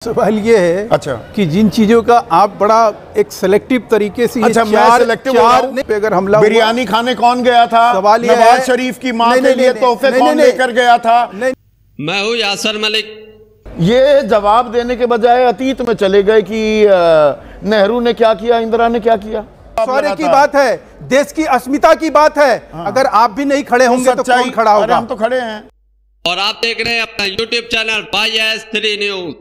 सवाल ये है अच्छा कि जिन चीजों का आप बड़ा एक सिलेक्टिव तरीके से अच्छा अगर हमला बिरयानी खाने कौन गया था? सवाल ये नवाज शरीफ की मां के लिए तोहफे कौन लेकर गया था? मैं हूँ यासर मलिक। ये जवाब देने के बजाय अतीत में चले गए कि नेहरू ने क्या किया, इंदिरा ने क्या किया। सौर्य की बात है, देश की अस्मिता की बात है। अगर आप भी नहीं खड़े होंगे तो कौन खड़ा होगा? हम तो खड़े हैं। और आप देख रहे हैं अपना YouTube चैनल YS3 न्यूज।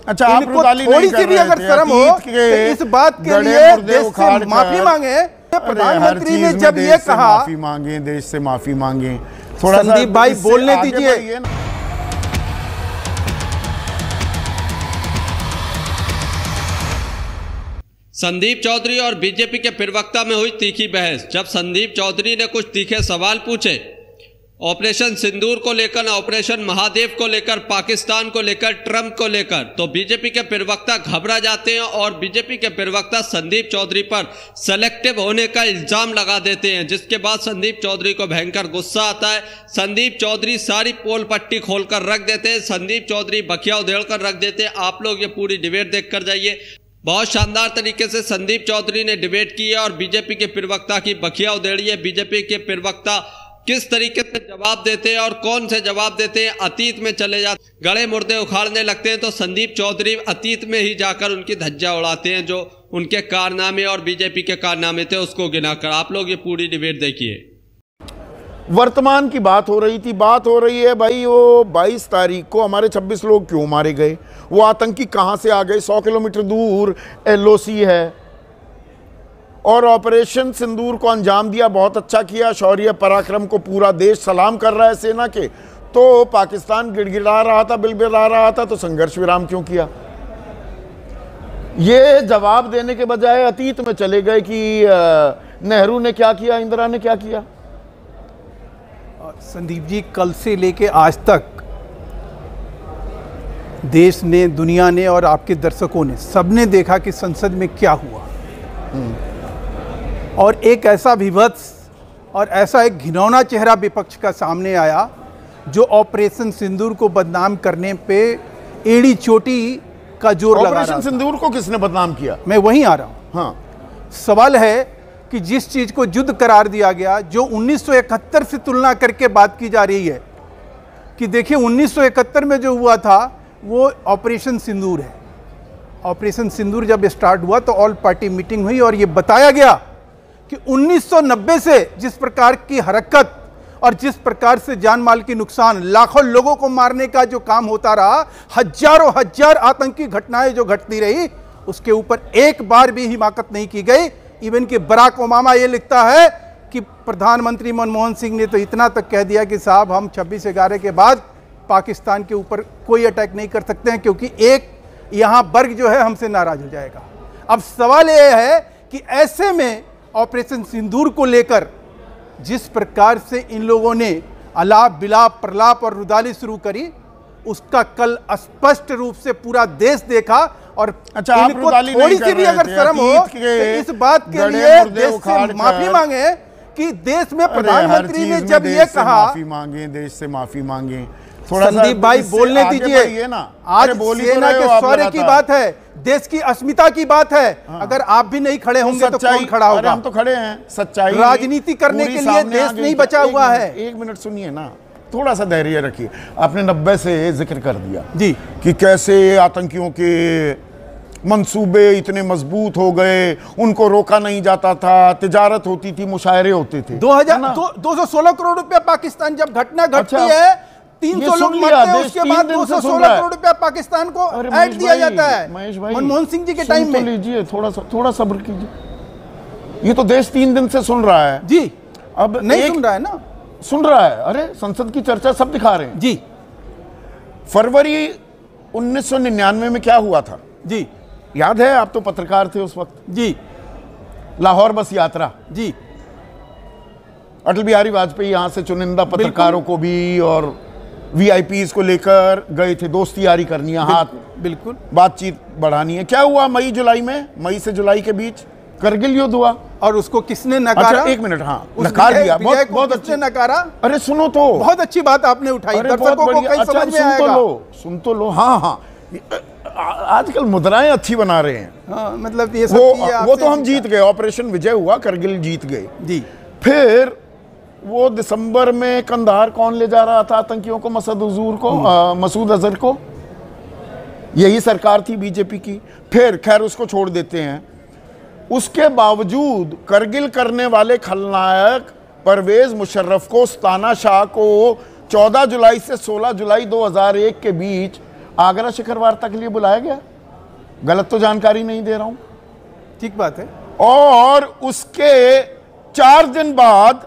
अच्छा, आप थोड़ी सी भी अगर शर्म हो तो इस बात के लिए देश से माफी मांगे। प्रधानमंत्री ने जब ये कहा, माफी मांगे, देश से माफी मांगे। थोड़ा संदीप भाई बोलने दीजिए। संदीप चौधरी और बीजेपी के प्रवक्ता में हुई तीखी बहस। जब संदीप चौधरी ने कुछ तीखे सवाल पूछे ऑपरेशन सिंदूर को लेकर, ऑपरेशन महादेव को लेकर, पाकिस्तान को लेकर, ट्रंप को लेकर, तो बीजेपी के प्रवक्ता घबरा जाते हैं और बीजेपी के प्रवक्ता संदीप चौधरी पर सेलेक्टिव होने का इल्जाम लगा देते हैं, जिसके बाद संदीप चौधरी को भयंकर गुस्सा आता है। संदीप चौधरी सारी पोल पट्टी खोलकर रख देते हैं, संदीप चौधरी बखिया उधेड़ कर रख देते हैं। आप लोग ये पूरी डिबेट देख कर जाइए। बहुत शानदार तरीके से संदीप चौधरी ने डिबेट की है और बीजेपी के प्रवक्ता की बखिया उधेड़ी है। बीजेपी के प्रवक्ता किस तरीके से जवाब देते हैं और कौन से जवाब देते हैं, अतीत में चले जाते, गड़े मुर्दे उखाड़ने लगते हैं, तो संदीप चौधरी अतीत में ही जाकर उनकी धज्जा उड़ाते हैं, जो उनके कारनामे और बीजेपी के कारनामे थे उसको गिनाकर। आप लोग ये पूरी डिबेट देखिए। वर्तमान की बात हो रही थी, बात हो रही है भाई वो 22 तारीख को हमारे 26 लोग क्यों मारे गए, वो आतंकी कहां से आ गए। 100 किलोमीटर दूर LOC है और ऑपरेशन सिंदूर को अंजाम दिया, बहुत अच्छा किया। शौर्य पराक्रम को पूरा देश सलाम कर रहा है सेना के। तो पाकिस्तान गिड़गिड़ा रहा था, बिलबिला रहा था, तो संघर्ष विराम क्यों किया? ये जवाब देने के बजाय अतीत में चले गए कि नेहरू ने क्या किया, इंदिरा ने क्या किया। संदीप जी, कल से लेके आज तक देश ने, दुनिया ने और आपके दर्शकों ने सबने देखा कि संसद में क्या हुआ। और एक ऐसा विभत्स और ऐसा एक घिनौना चेहरा विपक्ष का सामने आया जो ऑपरेशन सिंदूर को बदनाम करने पे एड़ी चोटी का जोर लगा रहा था। ऑपरेशन सिंदूर को किसने बदनाम किया? मैं वहीं आ रहा हूं। हाँ, सवाल है कि जिस चीज को युद्ध करार दिया गया, जो 1971 से तुलना करके बात की जा रही है कि देखिए 1971 में जो हुआ था वो ऑपरेशन सिंदूर है। ऑपरेशन सिंदूर जब स्टार्ट हुआ तो ऑल पार्टी मीटिंग हुई और ये बताया गया कि 1990 से जिस प्रकार की हरकत और जिस प्रकार से जान माल की नुकसान, लाखों लोगों को मारने का जो काम होता रहा, हजारों हजार आतंकी घटनाएं जो घटती रही, उसके ऊपर एक बार भी हिमाकत नहीं की गई। इवन कि बराक ओबामा ये लिखता है कि प्रधानमंत्री मनमोहन सिंह ने तो इतना तक कह दिया कि साहब हम 26/11 के बाद पाकिस्तान के ऊपर कोई अटैक नहीं कर सकते हैं क्योंकि एक यहाँ वर्ग जो है हमसे नाराज हो जाएगा। अब सवाल यह है कि ऐसे में ऑपरेशन सिंदूर को लेकर जिस प्रकार से इन लोगों ने अलाप बिलाप प्रलाप और रुदाली शुरू करी, उसका कल स्पष्ट रूप से पूरा देश देखा। और अच्छा, इनको थोड़ी सी भी अगर शर्म हो तो इस बात के लिए देश से माफी मांगे कि देश में प्रधानमंत्री ने जब ये कहा, माफी मांगे, देश से माफी मांगे। संदीप भाई बोलने दीजिए ना। आज सेना के शौर्य की बात है, देश की अस्मिता की बात है। अगर आप भी नहीं खड़े होंगे तो कौन खड़ा होगा? हम तो खड़े हैं। सच्चाई, राजनीति करने के लिए देश नहीं बचा हुआ है। एक मिनट सुनिए ना, थोड़ा सा धैर्य रखिए। आपने 90 से जिक्र कर दिया जी कि कैसे आतंकियों के मंसूबे इतने मजबूत हो गए, उनको रोका नहीं जाता था, तिजारत होती थी, मुशायरे होते थे। 216 करोड़ रुपया पाकिस्तान जब घटना घटती है, 300 लोग मरते हैं, उसके बाद 216 करोड़ रुपया पाकिस्तान को ऐड दिया जाता है मनमोहन सिंह जी के टाइम में। लीजिए, थोड़ा सब्र कीजिए। ये तो देश 3 दिन से सुन रहा है जी। अब नहीं सुन रहा है ना? सुन रहा है। अरे संसद की चर्चा सब दिखा रहे हैं जी। फरवरी 1999 में क्या हुआ था जी, याद है? आप तो पत्रकार थे उस वक्त जी। लाहौर बस यात्रा जी, अटल बिहारी वाजपेयी यहां से चुनिंदा पत्रकारों को भी और VIPs को लेकर गए थे, दोस्ती यारी करनी है, हाथ बिल्कुल बातचीत बढ़ानी है। क्या हुआ मई जुलाई में? मई से जुलाई के बीच करगिल युद्ध हुआ और उसको किसने नकारा? अच्छा, एक मिनट, हाँ नकार दिया, बहुत अच्छे नकारा। अरे सुनो तो, बहुत अच्छी बात आपने उठाई, दर्शकों को कई समझ में आएगा। सुन तो लो, हाँ हाँ, आजकल मुद्राएं अच्छी बना रहे हैं। हाँ, मतलब ये सब वो तो हम जीत गए, ऑपरेशन विजय हुआ, करगिल जीत गए जी। फिर वो दिसंबर में कंधार कौन ले जा रहा था आतंकियों को? मसूद अजहर को। यही सरकार थी बीजेपी की। फिर खैर उसको छोड़ देते हैं। उसके बावजूद करगिल करने वाले खलनायक परवेज मुशर्रफ को, तानाशाह को 14 जुलाई से 16 जुलाई 2001 के बीच आगरा शिखर वार्ता के लिए बुलाया गया। गलत तो जानकारी नहीं दे रहा हूं? ठीक बात है। और उसके 4 दिन बाद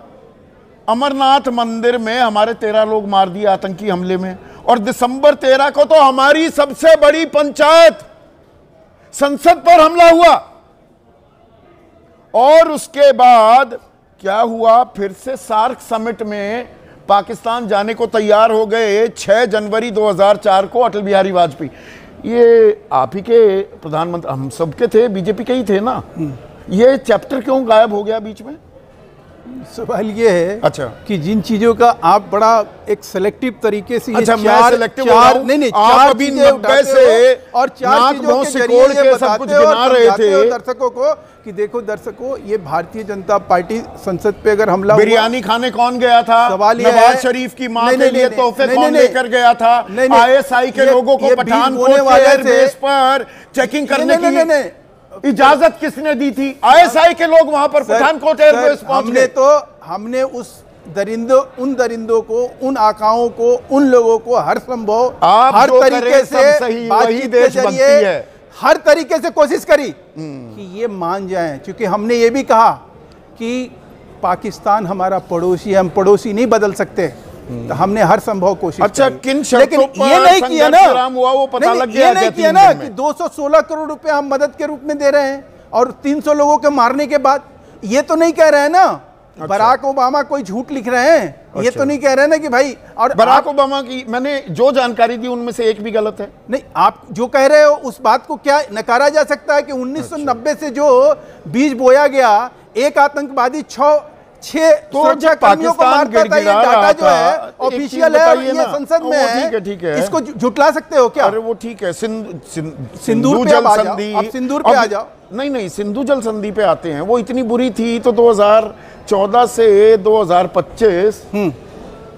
अमरनाथ मंदिर में हमारे 13 लोग मार दिए आतंकी हमले में। और दिसंबर 13 को तो हमारी सबसे बड़ी पंचायत संसद पर हमला हुआ। और उसके बाद क्या हुआ? फिर से सार्क समिट में पाकिस्तान जाने को तैयार हो गए 6 जनवरी 2004 को अटल बिहारी वाजपेयी। ये आप ही के प्रधानमंत्री, हम सबके थे, बीजेपी के ही थे ना। ये चैप्टर क्यों गायब हो गया बीच में? सवाल ये है अच्छा कि जिन चीजों का आप बड़ा एक सेलेक्टिव तरीके से अच्छा, चार अभी 90 से और 4 चीजों के जरिए ये बताते हो और समझाते हो दर्शकों को कि देखो दर्शकों, ये भारतीय जनता पार्टी संसद पे अगर हमला हुआ, बिरयानी खाने कौन गया था? सवाल ये नवाज शरीफ की मां के लिए तोहफे कौन लेकर गया था? आईएसआई के लोगों को पठानकोट एयरबेस पर चेकिंग करने की इजाजत किसने दी थी? आईएसआई के लोग वहां पर पठानकोट एयरबेस पहुंच गए। हमने उस उन दरिंदों को, उन आकाओं को, उन लोगों को हर संभव हर तरीके से बातचीत के जरिए हर तरीके से कोशिश करी कि ये मान जाएं। क्योंकि हमने ये भी कहा कि पाकिस्तान हमारा पड़ोसी है, हम पड़ोसी नहीं बदल सकते। तो हमने हर संभव कोशिश अच्छा, किन शर्तों पर ये नहीं किया ना, हुआ वो पता लग गया। ये नहीं किया ना कि 216 करोड़ रुपए हम मदद के रूप में दे रहे हैं और 300 लोगों के मारने के बाद ये तो नहीं कह रहे हैं ना। अच्छा। बराक ओबामा कोई झूठ लिख रहे हैं। अच्छा। ये तो नहीं कह रहे हैं ना कि भाई, और बराक ओबामा की मैंने जो जानकारी दी उनमें से एक भी गलत है नहीं। आप जो कह रहे हो उस बात को क्या नकारा जा सकता है कि 1990 से जो बीज बोया गया, एक आतंकवादी 6 सुरक्षा कर्मियों को मारता था, ये डाटा जो है ऑफिशियल है, ये संसद में है। ठीक है, इसको झुटला सकते हो क्या? अरे वो ठीक है, सिंदूर पे आ जाओ, आप सिंदूर पे आ जाओ। नहीं, सिंधु जल संधि पे आते हैं। वो इतनी बुरी थी तो 2014 से 2025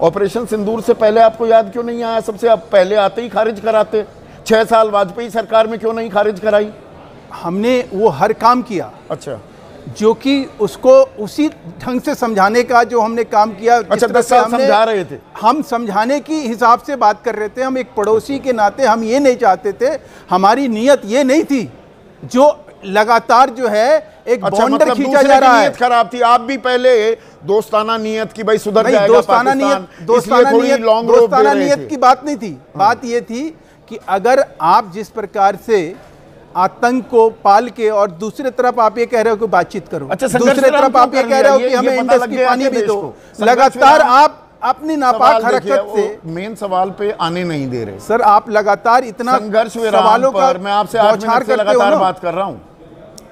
ऑपरेशन सिंदूर से पहले आपको याद क्यों नहीं आया? सबसे अब पहले आते ही खारिज कराते। 6 साल वाजपेयी सरकार में क्यों नहीं खारिज कराई? हमने वो हर काम किया। अच्छा, जो कि उसको उसी ढंग से समझाने का जो हमने काम किया। अच्छा, 10 साल समझा रहे थे। हम समझाने की हिसाब से बात कर रहे थे। हम एक पड़ोसी के नाते हम ये नहीं चाहते थे, हमारी नीयत ये नहीं थी जो लगातार जो है एक बॉन्डर मतलब खींचा जा रहा है। नीयत खराब थी। आप भी पहले दोस्ताना नीयत की भाई सुधर जाएगा दोस्ताना नीयत की बात नहीं थी। बात ये थी कि अगर आप जिस प्रकार से आतंक को पाल के और दूसरी तरफ आप ये कह रहे हो कि बातचीत करो, अच्छा, दूसरी तरफ आप ये कह रहे हो कि हमें इंडस की पानी भी दो, लगातार आप अपनी नापाक हरकत से मेन सवाल पे आने नहीं दे रहे। सर आप लगातार इतना संघर्ष विराम पर मैं आपसे 8 मिनट से लगातार बात कर रहा हूं।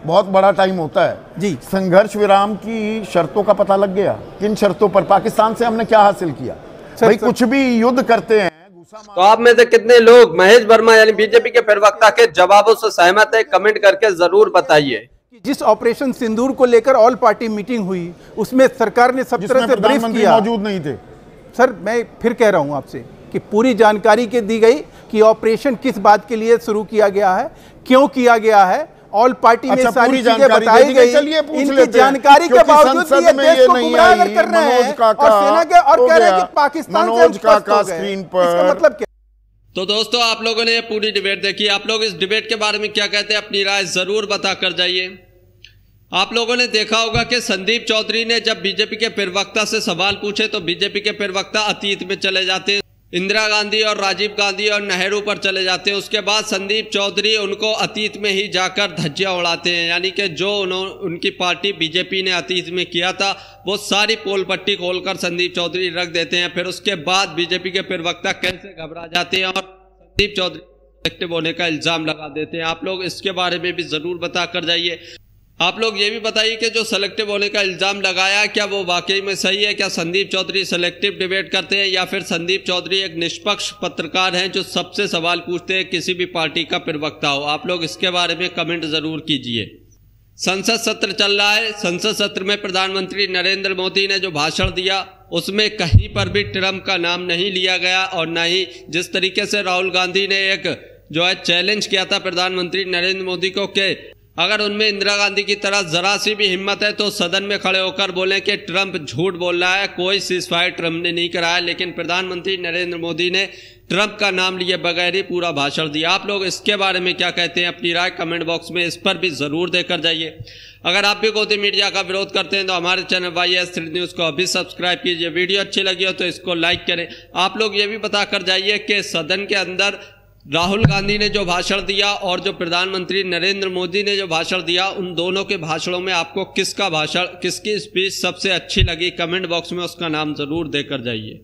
बहुत बड़ा टाइम होता है जी। संघर्ष विराम की शर्तों का पता लग गया? किन शर्तों पर? पाकिस्तान से हमने क्या हासिल किया? भाई कुछ भी युद्ध करते हैं। तो आप में से कितने लोग महेश वर्मा यानी बीजेपी के प्रवक्ता के जवाबों से सहमत है? कमेंट करके जरूर बताइए। जिस ऑपरेशन सिंदूर को लेकर ऑल पार्टी मीटिंग हुई उसमें सरकार ने सब तरह से ब्रीफ किया। मौजूद नहीं थे सर। मैं फिर कह रहा हूं आपसे कि पूरी जानकारी के दी गई कि ऑपरेशन किस बात के लिए शुरू किया गया है, क्यों किया गया है। ऑल पार्टी में सारी चीजें बताई गई। इनकी जानकारी के बावजूद भी ये देश को गुमराह कर रहे हैं और सेना के और कह रहे हैं कि पाकिस्तान से स्क्रीन पर। इसका मतलब क्या? तो दोस्तों आप लोगों ने ये पूरी डिबेट देखी। आप लोग इस डिबेट के बारे में क्या कहते हैं? अपनी राय जरूर बता कर जाइए। आप लोगों ने देखा होगा कि संदीप चौधरी ने जब बीजेपी के प्रवक्ता से सवाल पूछे तो बीजेपी के प्रवक्ता अतीत में चले जाते हैं, इंदिरा गांधी और राजीव गांधी और नेहरू पर चले जाते हैं। उसके बाद संदीप चौधरी उनको अतीत में ही जाकर धज्जियां उड़ाते हैं, यानी कि जो उनकी पार्टी बीजेपी ने अतीत में किया था वो सारी पोल पट्टी खोलकर संदीप चौधरी रख देते हैं। फिर उसके बाद बीजेपी के प्रवक्ता कैसे घबरा जाते हैं और संदीप चौधरी एक्टिव होने का इल्जाम लगा देते हैं। आप लोग इसके बारे में भी जरूर बता कर जाइए। आप लोग ये भी बताइए कि जो सेलेक्टिव होने का इल्ज़ाम लगाया, क्या वो वाकई में सही है? क्या संदीप चौधरी सेलेक्टिव डिबेट करते हैं या फिर संदीप चौधरी एक निष्पक्ष पत्रकार हैं जो सबसे सवाल पूछते हैं, किसी भी पार्टी का प्रवक्ता हो? आप लोग इसके बारे में कमेंट ज़रूर कीजिए। संसद सत्र चल रहा है। संसद सत्र में प्रधानमंत्री नरेंद्र मोदी ने जो भाषण दिया उसमें कहीं पर भी ट्रंप का नाम नहीं लिया गया, और न ही जिस तरीके से राहुल गांधी ने एक जो है चैलेंज किया था प्रधानमंत्री नरेंद्र मोदी को कि अगर उनमें इंदिरा गांधी की तरह जरा सी भी हिम्मत है तो सदन में खड़े होकर बोलें कि ट्रंप झूठ बोल रहा है, कोई सीजफायर ट्रंप ने नहीं कराया। लेकिन प्रधानमंत्री नरेंद्र मोदी ने ट्रंप का नाम लिए बगैर ही पूरा भाषण दिया। आप लोग इसके बारे में क्या कहते हैं? अपनी राय कमेंट बॉक्स में इस पर भी ज़रूर देकर जाइए। अगर आप भी गोदी मीडिया का विरोध करते हैं तो हमारे चैनल YS3 न्यूज़ को अभी सब्सक्राइब कीजिए। वीडियो अच्छी लगी हो तो इसको लाइक करें। आप लोग ये भी बता कर जाइए कि सदन के अंदर राहुल गांधी ने जो भाषण दिया और जो प्रधानमंत्री नरेंद्र मोदी ने जो भाषण दिया, उन दोनों के भाषणों में आपको किसका भाषण, किसकी स्पीच सबसे अच्छी लगी? कमेंट बॉक्स में उसका नाम ज़रूर देकर जाइए।